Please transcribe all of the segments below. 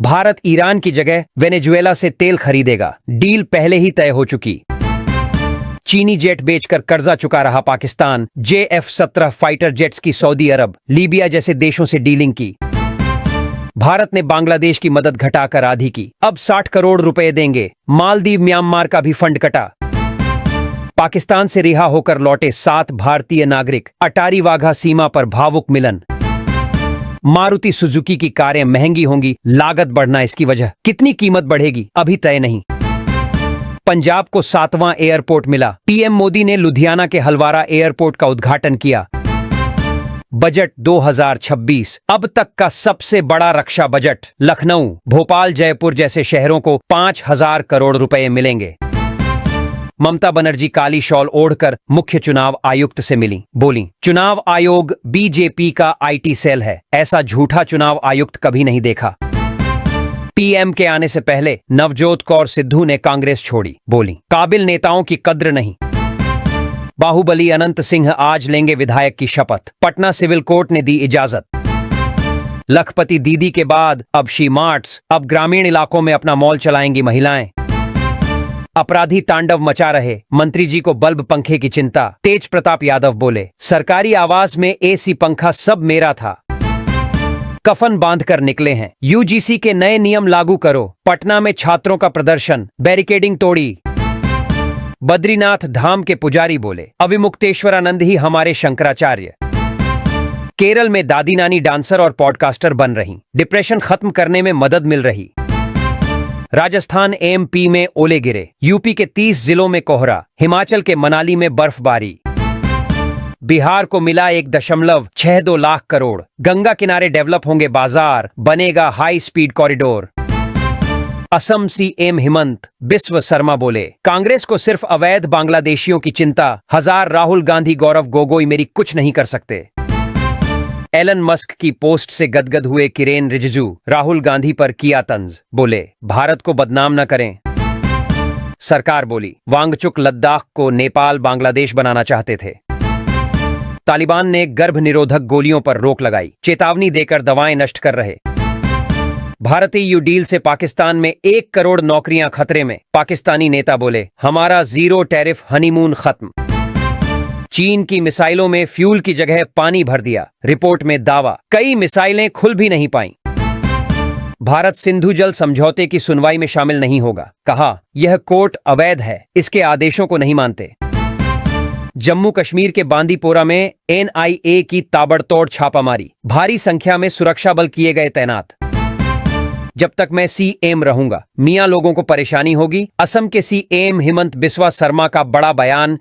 Bharat Iran की जगह Venezuela से तेल खरीदेगा, डील पहले ही तय हो चुकी। चीनी जेट बेचकर कर्जा चुका रहा पाकिस्तान, JF-17 फाइटर जेट्स की सऊदी अरब, लीबिया जैसे देशों से डीलिंग की। भारत ने बांग्लादेश की मदद घटाकर आधी की, अब 60 करोड़ रुपए देंगे। मालदीव म्यांमार का भी फंड कटा। पाकिस्तान से रिहा होकर लौटे 7 भारतीय नागरिक, अटारी वाघा सीमा पर भावुक मिलन। मारुति सुजुकी की कारें महंगी होंगी, लागत बढ़ना इसकी वजह, कितनी कीमत बढ़ेगी अभी तय नहीं। पंजाब को 7वां एयरपोर्ट मिला, पीएम मोदी ने लुधियाना के हलवारा एयरपोर्ट का उद्घाटन किया। बजट 2026 अब तक का सबसे बड़ा रक्षा बजट। लखनऊ, भोपाल, जयपुर जैसे शहरों को 5,000 करोड़ रुपए मिलेंगे। ममता बनर्जी काली शॉल ओढ़कर मुख्य चुनाव आयुक्त से मिली, बोली चुनाव आयोग बीजेपी का IT सेल है, ऐसा झूठा चुनाव आयुक्त कभी नहीं देखा। पीएम के आने से पहले नवजोत कौर सिद्धू ने कांग्रेस छोड़ी, बोली काबिल नेताओं की कद्र नहीं। बाहुबली अनंत सिंह आज लेंगे विधायक की शपथ, पटना सिविल कोर्ट ने दी इजाजत। लखपति दीदी के बाद अब शी मार्ट्स, अब ग्रामीण इलाकों में अपना मॉल चलाएंगी महिलाएं। अपराधी तांडव मचा रहे, मंत्री जी को बल्ब पंखे की चिंता। तेज प्रताप यादव बोले सरकारी आवास में AC पंखा सब मेरा था। कफन बांध कर निकले हैं, UGC के नए नियम लागू करो। पटना में छात्रों का प्रदर्शन, बैरिकेडिंग तोड़ी। बद्रीनाथ धाम के पुजारी बोले अविमुक्तेश्वरानंद ही हमारे शंकराचार्य। केरल में दादी नानी डांसर और पॉडकास्टर बन रही, डिप्रेशन खत्म करने में मदद मिल रही। राजस्थान MP में ओले गिरे, यूपी के 30 जिलों में कोहरा, हिमाचल के मनाली में बर्फबारी। बिहार को मिला 1.62 लाख करोड़, गंगा किनारे डेवलप होंगे बाजार, बनेगा high speed corridor. Assam CM Himanta Biswa Sharma बोले कांग्रेस को सिर्फ अवैध बांग्लादेशियों की चिंता, हजार राहुल गांधी गौरव गोगोई मेरी कुछ नहीं कर सकते। एलन मस्क की पोस्ट से गदगद हुए किरेन रिजिजू, राहुल गांधी पर किया तंज, बोले भारत को बदनाम न करें। सरकार बोली वांगचुक लद्दाख को नेपाल बांग्लादेश बनाना चाहते थे। तालिबान ने गर्भ निरोधक गोलियों पर रोक लगाई, चेतावनी देकर दवाएं नष्ट कर रहे। भारतीय डील से पाकिस्तान में 1 करोड़ नौकरियां खतरे में, पाकिस्तानी नेता बोले हमारा जीरो टैरिफ हनीमून खत्म। चीन की मिसाइलों में फ्यूल की जगह पानी भर दिया, रिपोर्ट में दावा, कई मिसाइलें खुल भी नहीं पाईं। भारत सिंधु जल समझौते की सुनवाई में शामिल नहीं होगा, कहा यह कोर्ट अवैध है, इसके आदेशों को नहीं मानते। जम्मू कश्मीर के बांदीपोरा में NIA की ताबड़तोड़ छापामारी, भारी संख्या में सुरक्षा बल किए गए तैनात। जब तक मैं CM रहूंगा मियां लोगों को परेशानी होगी, असम के CM हिमंत बिस्वा शर्मा का बड़ा बयान।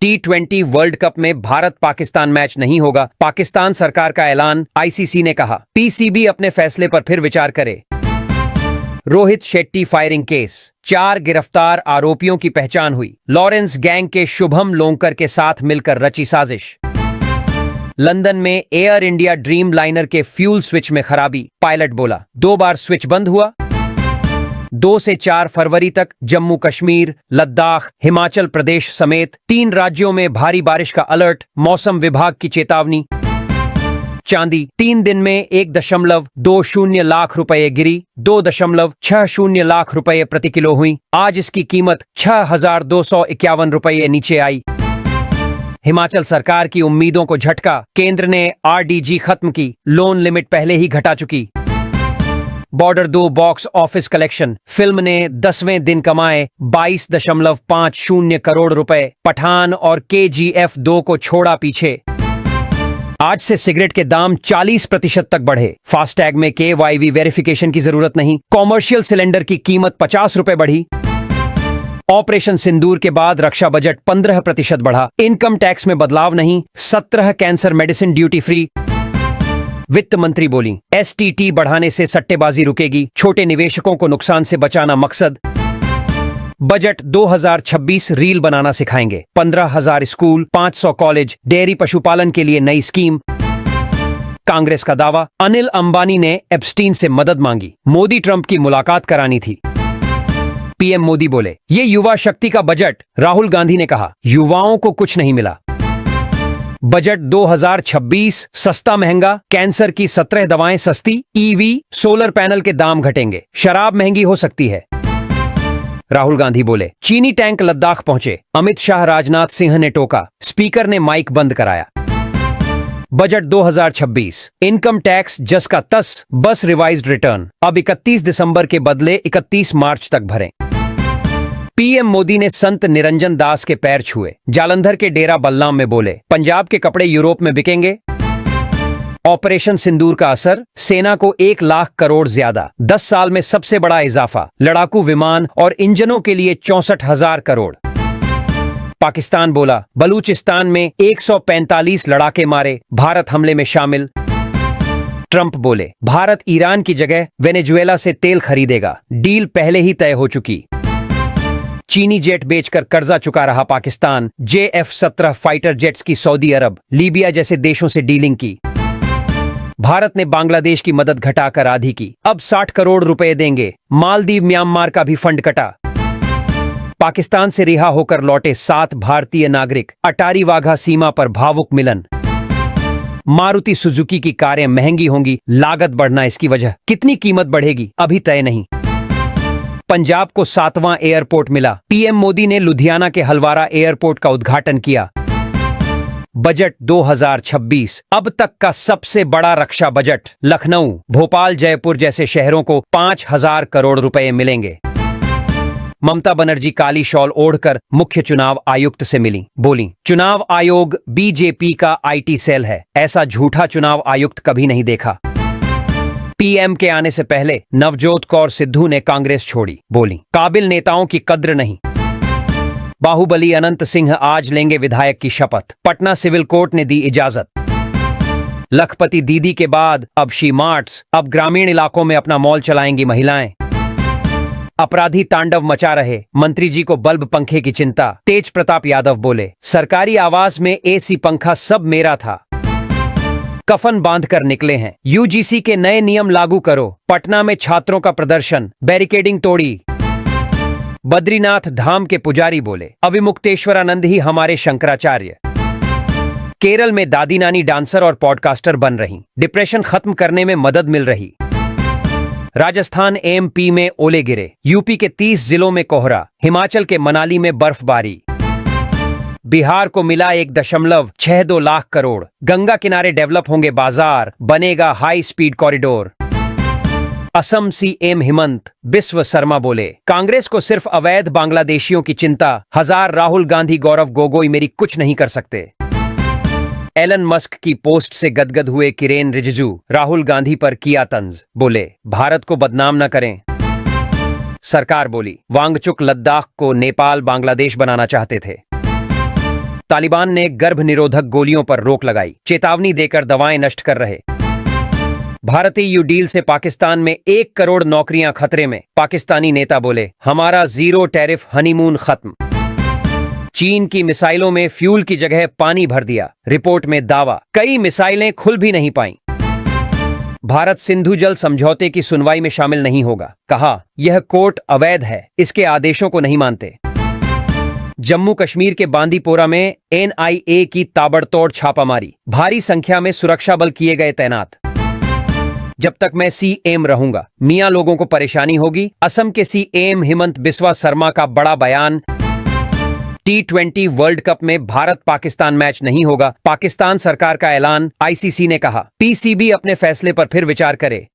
T20 वर्ल्ड कप में भारत पाकिस्तान मैच नहीं होगा, पाकिस्तान सरकार का ऐलान। ICC ने कहा PCB अपने फैसले पर फिर विचार करे। रोहित शेट्टी फायरिंग केस, 4 गिरफ्तार आरोपियों की पहचान हुई, लॉरेंस गैंग के शुभम लोंकर के साथ मिलकर रची साजिश। लंदन में एयर इंडिया ड्रीम लाइनर के फ्यूल स्विच में खराबी, पायलट बोला 2 बार स्विच बंद हुआ। 2 से 4 फरवरी तक जम्मू कश्मीर, लद्दाख, हिमाचल प्रदेश समेत 3 राज्यों में भारी बारिश का अलर्ट, मौसम विभाग की चेतावनी। चांदी 3 दिन में 1.20 लाख रुपए गिरी, 2.60 लाख रुपए प्रति किलो हुई। आज इसकी कीमत 6,251 रुपए नीचे आई। हिमाचल सरकार की उम्मीदों को झटका, केंद्र ने RDG खत्म की, लोन लिमिट पहले ही घटा चुकी। Border 2 box office collection, film ने 10वें दिन कमाए 22.50 करोड़ रुपए। पठान और KGF 2 को छोड़ा पीछे। आज से सिगरेट के दाम 40% तक बढ़े, फास्टैग में KYV वेरिफिकेशन की जरूरत नहीं। कॉमर्शियल सिलेंडर की कीमत 50 रुपए बढ़ी। ऑपरेशन सिंदूर के बाद रक्षा बजट 15% बढ़ा। इनकम टैक्स में बदलाव नहीं, 17 कैंसर मेडिसिन ड्यूटी फ्री। वित्त मंत्री बोली STT बढ़ाने से सट्टेबाजी रुकेगी, छोटे निवेशकों को नुकसान से बचाना मकसद। बजट 2026 रील बनाना सिखाएंगे, 15,000 स्कूल, 500 कॉलेज, डेयरी पशुपालन के लिए नई स्कीम। कांग्रेस का दावा, अनिल अंबानी ने एप्स्टीन से मदद मांगी, मोदी ट्रंप की मुलाकात करानी थी। पीएम मोदी बोले ये युवा शक्ति का बजट, राहुल गांधी ने कहा युवाओं को कुछ नहीं मिला। बजट 2026 सस्ता महंगा, कैंसर की 17 दवाएं सस्ती, ईवी सोलर पैनल के दाम घटेंगे, शराब महंगी हो सकती है। राहुल गांधी बोले, चीनी टैंक लद्दाख पहुंचे, अमित शाह राजनाथ सिंह ने टोका, स्पीकर ने माइक बंद कराया। बजट 2026 इनकम टैक्स जस का तस, बस रिवाइज्ड रिटर्न अब 31 दिसंबर के बदले 31 मार्च तक भरें। पीएम मोदी ने संत निरंजन दास के पैर छुए, जालंधर के डेरा बलराम में बोले, पंजाब के कपड़े यूरोप में बिकेंगे। ऑपरेशन सिंदूर का असर, सेना को 1 लाख करोड़ ज्यादा, 10 साल में सबसे बड़ा इजाफा, लड़ाकू विमान और इंजनों के लिए 64,000 करोड़। पाकिस्तान बोला, बलूचिस्तान में 145 लड़ाके मारे, भारत हमले में शामिल। ट्रंप बोले, भारत ईरान की जगह वेनेजुएला से तेल खरीदेगा, डील पहले ही तय हो चुकी। चीनी जेट बेचकर कर्जा चुका रहा पाकिस्तान, JF-17 फाइटर जेट्स की सऊदी अरब, लीबिया जैसे देशों से डीलिंग की। भारत ने बांग्लादेश की मदद घटाकर आधी की, अब 60 करोड़ रुपए देंगे। मालदीव म्यांमार का भी फंड कटा। पाकिस्तान से रिहा होकर लौटे 7 भारतीय नागरिक, अटारी वाघा सीमा पर भावुक मिलन। मारुति सुजुकी की कारें महंगी होंगी, लागत बढ़ना इसकी वजह, कितनी कीमत बढ़ेगी अभी तय नहीं। पंजाब को 7वां एयरपोर्ट मिला, पीएम मोदी ने लुधियाना के हलवारा एयरपोर्ट का उद्घाटन किया। बजट 2026 अब तक का सबसे बड़ा रक्षा बजट, लखनऊ, भोपाल, जयपुर जैसे शहरों को 5,000 करोड़ रुपए मिलेंगे। ममता बनर्जी काली शॉल ओढ़कर मुख्य चुनाव आयुक्त से मिली, बोली, चुनाव आयोग बीजेपी का IT सेल है, ऐसा झूठा चुनाव आयुक्त कभी नहीं देखा। पीएम के आने से पहले नवजोत कौर सिद्धू ने कांग्रेस छोड़ी, बोली, काबिल नेताओं की कद्र नहीं। बाहुबली अनंत सिंह आज लेंगे विधायक की शपथ, पटना सिविल कोर्ट ने दी इजाजत। लखपति दीदी के बाद अब शी मार्ट्स, अब ग्रामीण इलाकों में अपना मॉल चलाएंगी महिलाएं। अपराधी तांडव मचा रहे, मंत्री जी को बल्ब पंखे की चिंता, तेज प्रताप यादव बोले, सरकारी आवास में AC पंखा सब मेरा था। कफन बांधकर निकले हैं, UGC के नए नियम लागू करो, पटना में छात्रों का प्रदर्शन, बैरिकेडिंग तोड़ी। बद्रीनाथ धाम के पुजारी बोले, अविमुक्तेश्वरानंद ही हमारे शंकराचार्य। केरल में दादी नानी डांसर और पॉडकास्टर बन रही, डिप्रेशन खत्म करने में मदद मिल रही। राजस्थान MP में ओले गिरे, यूपी के 30 जिलों में कोहरा, हिमाचल के मनाली में बर्फबारी। बिहार को मिला 1.62 लाख करोड़, गंगा किनारे डेवलप होंगे बाजार, बनेगा high speed corridor. Assam CM Himanta Biswa Sharma बोले, कांग्रेस को सिर्फ अवैध बांग्लादेशियों की चिंता, हजार राहुल गांधी गौरव गोगोई मेरी कुछ नहीं कर सकते। एलन मस्क की पोस्ट से गदगद हुए किरेन रिजिजू, राहुल गांधी पर किया तंज, बोले, भारत को बदनाम न करें। सरकार बोली, वांगचुक लद्दाख को नेपाल बांग्लादेश बनाना चाहते थे। तालिबान ने गर्भ निरोधक गोलियों पर रोक लगाई, चेतावनी देकर दवाएं नष्ट कर रहे। भारतीय EU डील से पाकिस्तान में 1 करोड़ नौकरियां खतरे में, पाकिस्तानी नेता बोले, हमारा जीरो टैरिफ हनीमून खत्म। चीन की मिसाइलों में फ्यूल की जगह पानी भर दिया, रिपोर्ट में दावा, कई मिसाइलें खुल भी नहीं पाईं। भारत सिंधु जल समझौते की सुनवाई में शामिल नहीं होगा, कहा, यह कोर्ट अवैध है, इसके आदेशों को नहीं मानते। जम्मू कश्मीर के बांदीपोरा में NIA की ताबड़तोड़ छापामारी, भारी संख्या में सुरक्षा बल किए गए तैनात। जब तक मैं CM रहूंगा, मियां लोगों को परेशानी होगी, असम के CM हिमंत बिस्वा शर्मा का बड़ा बयान। T20 वर्ल्ड कप में भारत पाकिस्तान मैच नहीं होगा, पाकिस्तान सरकार का ऐलान, ICC ने कहा, PCB अपने फैसले पर फिर विचार करे।